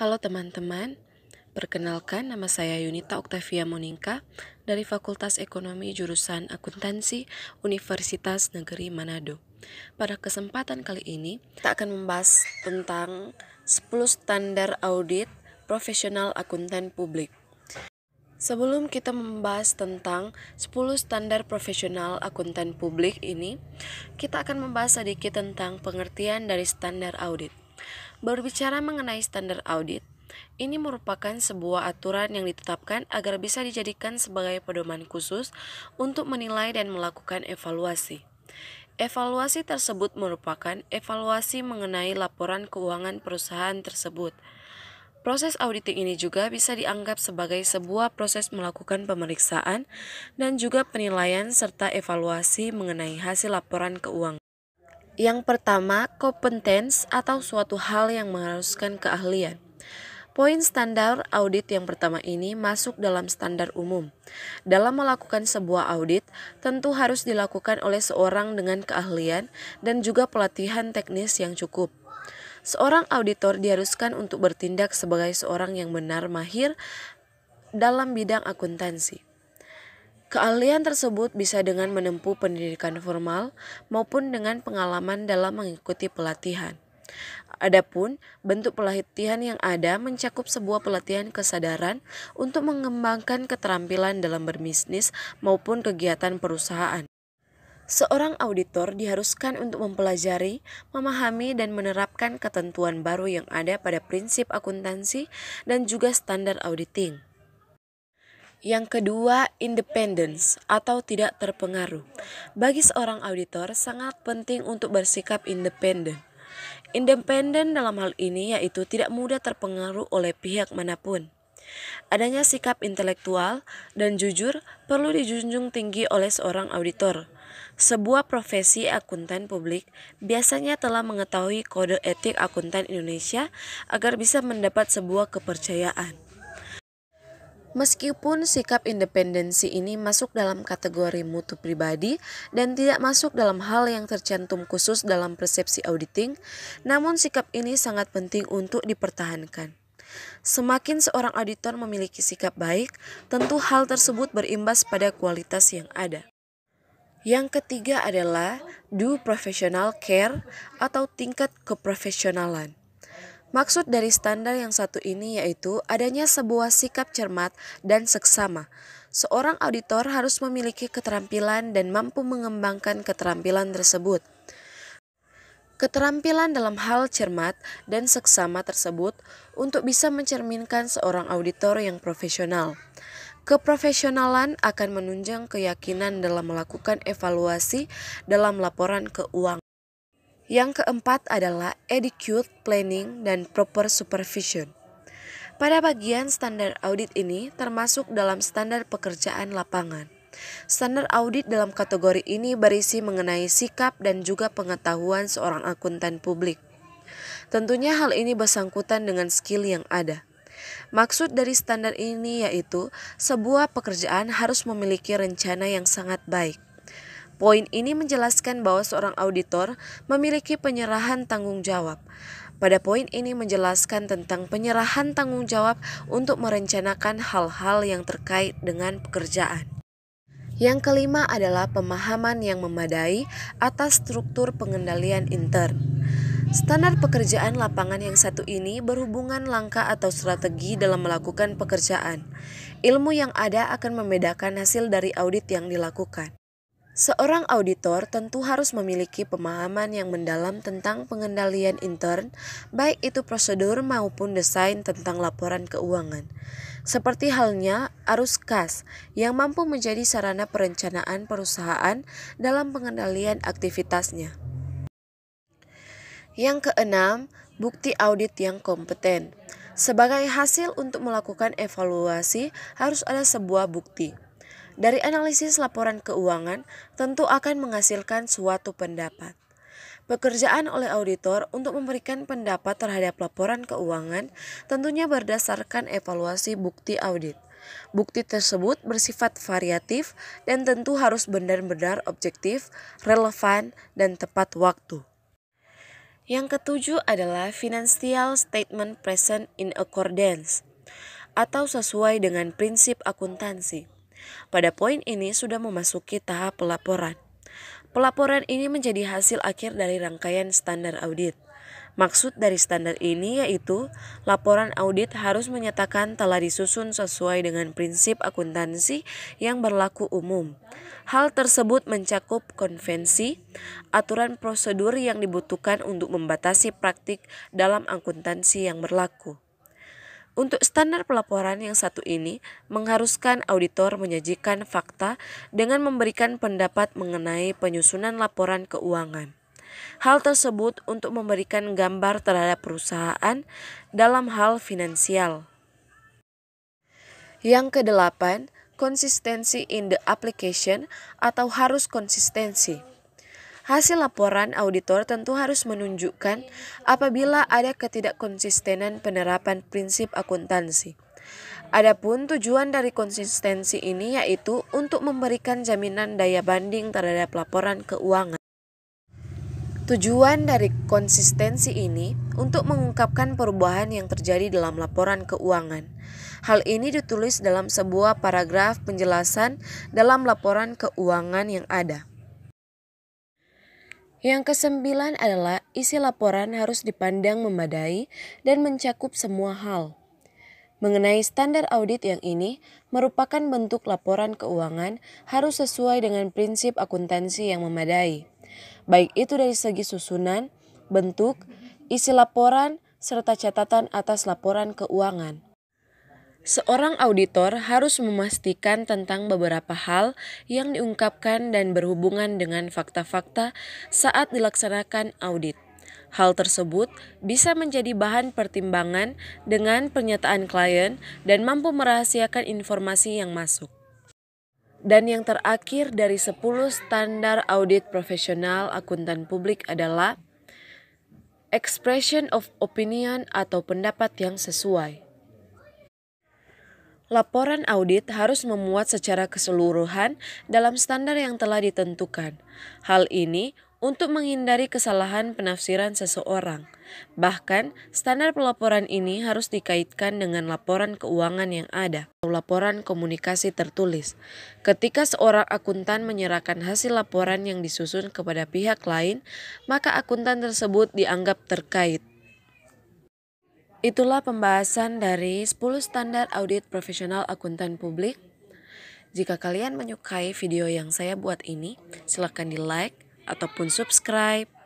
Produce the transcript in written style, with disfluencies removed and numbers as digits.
Halo teman-teman, perkenalkan nama saya Yunita Oktavia Monika dari Fakultas Ekonomi Jurusan Akuntansi Universitas Negeri Manado. Pada kesempatan kali ini, kita akan membahas tentang 10 standar audit profesional akuntan publik. Sebelum kita membahas tentang 10 standar profesional akuntan publik ini, kita akan membahas sedikit tentang pengertian dari standar audit. Berbicara mengenai standar audit, ini merupakan sebuah aturan yang ditetapkan agar bisa dijadikan sebagai pedoman khusus untuk menilai dan melakukan evaluasi. Evaluasi tersebut merupakan evaluasi mengenai laporan keuangan perusahaan tersebut. Proses auditing ini juga bisa dianggap sebagai sebuah proses melakukan pemeriksaan dan juga penilaian serta evaluasi mengenai hasil laporan keuangan. Yang pertama, competence atau suatu hal yang mengharuskan keahlian. Poin standar audit yang pertama ini masuk dalam standar umum. Dalam melakukan sebuah audit, tentu harus dilakukan oleh seorang dengan keahlian dan juga pelatihan teknis yang cukup. Seorang auditor diharuskan untuk bertindak sebagai seorang yang benar mahir dalam bidang akuntansi. Keahlian tersebut bisa dengan menempuh pendidikan formal maupun dengan pengalaman dalam mengikuti pelatihan. Adapun bentuk pelatihan yang ada mencakup sebuah pelatihan kesadaran untuk mengembangkan keterampilan dalam berbisnis maupun kegiatan perusahaan. Seorang auditor diharuskan untuk mempelajari, memahami, dan menerapkan ketentuan baru yang ada pada prinsip akuntansi dan juga standar auditing. Yang kedua, independence atau tidak terpengaruh. Bagi seorang auditor sangat penting untuk bersikap independen. Independen dalam hal ini yaitu tidak mudah terpengaruh oleh pihak manapun. Adanya sikap intelektual dan jujur perlu dijunjung tinggi oleh seorang auditor. Sebuah profesi akuntan publik biasanya telah mengetahui kode etik akuntan Indonesia agar bisa mendapat sebuah kepercayaan. Meskipun sikap independensi ini masuk dalam kategori mutu pribadi dan tidak masuk dalam hal yang tercantum khusus dalam persepsi auditing, namun sikap ini sangat penting untuk dipertahankan. Semakin seorang auditor memiliki sikap baik, tentu hal tersebut berimbas pada kualitas yang ada. Yang ketiga adalah do professional care atau tingkat keprofesionalan. Maksud dari standar yang satu ini yaitu adanya sebuah sikap cermat dan seksama. Seorang auditor harus memiliki keterampilan dan mampu mengembangkan keterampilan tersebut. Keterampilan dalam hal cermat dan seksama tersebut untuk bisa mencerminkan seorang auditor yang profesional. Keprofesionalan akan menunjang keyakinan dalam melakukan evaluasi dalam laporan keuangan. Yang keempat adalah adequate planning dan proper supervision. Pada bagian standar audit ini termasuk dalam standar pekerjaan lapangan. Standar audit dalam kategori ini berisi mengenai sikap dan juga pengetahuan seorang akuntan publik. Tentunya hal ini bersangkutan dengan skill yang ada. Maksud dari standar ini yaitu sebuah pekerjaan harus memiliki rencana yang sangat baik. Poin ini menjelaskan bahwa seorang auditor memiliki penyerahan tanggung jawab. Pada poin ini menjelaskan tentang penyerahan tanggung jawab untuk merencanakan hal-hal yang terkait dengan pekerjaan. Yang kelima adalah pemahaman yang memadai atas struktur pengendalian intern. Standar pekerjaan lapangan yang satu ini berhubungan langkah atau strategi dalam melakukan pekerjaan. Ilmu yang ada akan membedakan hasil dari audit yang dilakukan. Seorang auditor tentu harus memiliki pemahaman yang mendalam tentang pengendalian intern, baik itu prosedur maupun desain tentang laporan keuangan. Seperti halnya arus kas yang mampu menjadi sarana perencanaan perusahaan dalam pengendalian aktivitasnya. Yang keenam, bukti audit yang kompeten. Sebagai hasil untuk melakukan evaluasi harus ada sebuah bukti. Dari analisis laporan keuangan tentu akan menghasilkan suatu pendapat. Pekerjaan oleh auditor untuk memberikan pendapat terhadap laporan keuangan tentunya berdasarkan evaluasi bukti audit. Bukti tersebut bersifat variatif dan tentu harus benar-benar objektif, relevan, dan tepat waktu. Yang ketujuh adalah financial statement present in accordance atau sesuai dengan prinsip akuntansi. Pada poin ini sudah memasuki tahap pelaporan. Pelaporan ini menjadi hasil akhir dari rangkaian standar audit. Maksud dari standar ini yaitu laporan audit harus menyatakan telah disusun sesuai dengan prinsip akuntansi yang berlaku umum. Hal tersebut mencakup konvensi, aturan prosedur yang dibutuhkan untuk membatasi praktik dalam akuntansi yang berlaku. Untuk standar pelaporan yang satu ini mengharuskan auditor menyajikan fakta dengan memberikan pendapat mengenai penyusunan laporan keuangan. Hal tersebut untuk memberikan gambar terhadap perusahaan dalam hal finansial. Yang kedelapan, konsistensi in the application atau harus konsistensi. Hasil laporan auditor tentu harus menunjukkan apabila ada ketidakkonsistenan penerapan prinsip akuntansi. Adapun tujuan dari konsistensi ini yaitu untuk memberikan jaminan daya banding terhadap laporan keuangan. Tujuan dari konsistensi ini untuk mengungkapkan perubahan yang terjadi dalam laporan keuangan. Hal ini ditulis dalam sebuah paragraf penjelasan dalam laporan keuangan yang ada. Yang kesembilan adalah isi laporan harus dipandang memadai dan mencakup semua hal. Mengenai standar audit yang ini merupakan bentuk laporan keuangan harus sesuai dengan prinsip akuntansi yang memadai. Baik itu dari segi susunan, bentuk, isi laporan, serta catatan atas laporan keuangan. Seorang auditor harus memastikan tentang beberapa hal yang diungkapkan dan berhubungan dengan fakta-fakta saat dilaksanakan audit. Hal tersebut bisa menjadi bahan pertimbangan dengan pernyataan klien dan mampu merahasiakan informasi yang masuk. Dan yang terakhir dari 10 standar audit profesional akuntan publik adalah expression of opinion atau pendapat yang sesuai. Laporan audit harus memuat secara keseluruhan dalam standar yang telah ditentukan. Hal ini untuk menghindari kesalahan penafsiran seseorang. Bahkan, standar pelaporan ini harus dikaitkan dengan laporan keuangan yang ada atau laporan komunikasi tertulis. Ketika seorang akuntan menyerahkan hasil laporan yang disusun kepada pihak lain, maka akuntan tersebut dianggap terkait. Itulah pembahasan dari 10 standar audit profesional akuntan publik. Jika kalian menyukai video yang saya buat ini, silakan di like ataupun subscribe.